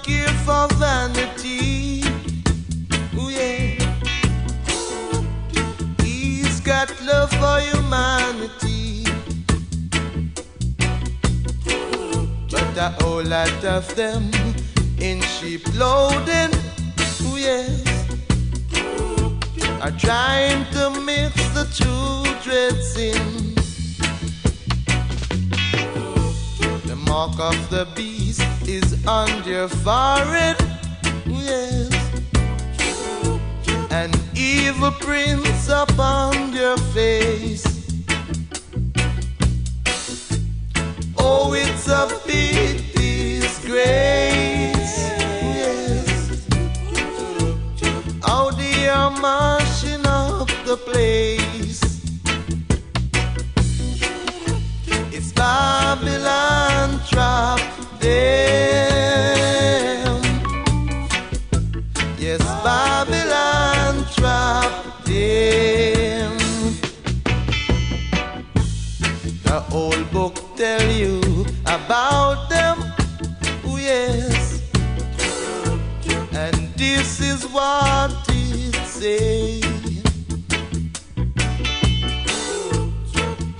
care for vanity. Oh yeah. He's got love for humanity. But a whole lot of them in sheep clothing, oh yes, are trying to mix the children's in. The mark of the beast is on your forehead, oh yes, an evil prince upon your face. Oh, it's a big disgrace, yes, how they are marching up the place. It's Babylon trap them. Yes, Babylon trap them. The old book tell you about them, oh yes, and this is what it say.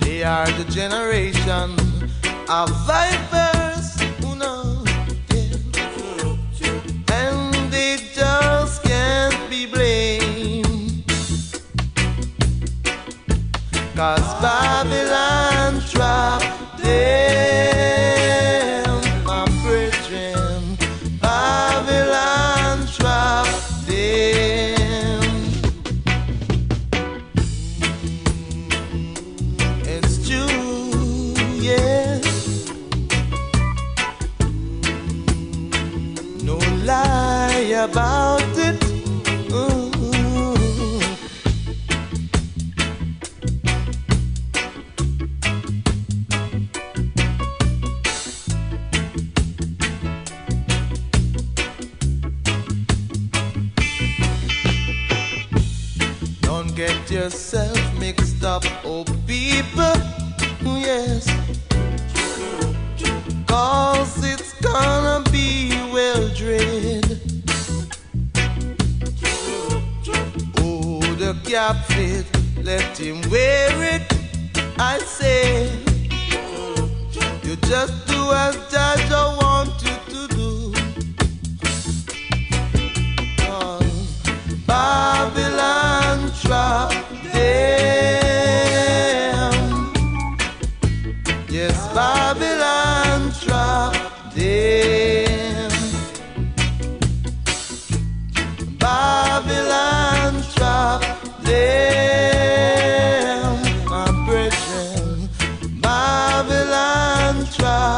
They are the generation of vipers, who know, yeah, and they just can't be blamed, 'cause Babylon trap them, my brethren. Babylon trap them. It's true, yes, no lie about it. Get yourself mixed up, oh people, yes, 'cause it's gonna be well dread. Oh, the cap fit, let him wear it, I say. You just do as Judge I want you to do. Babylon trap them. Yes, Babylon trap them. Babylon trap them, my brethren. Babylon trap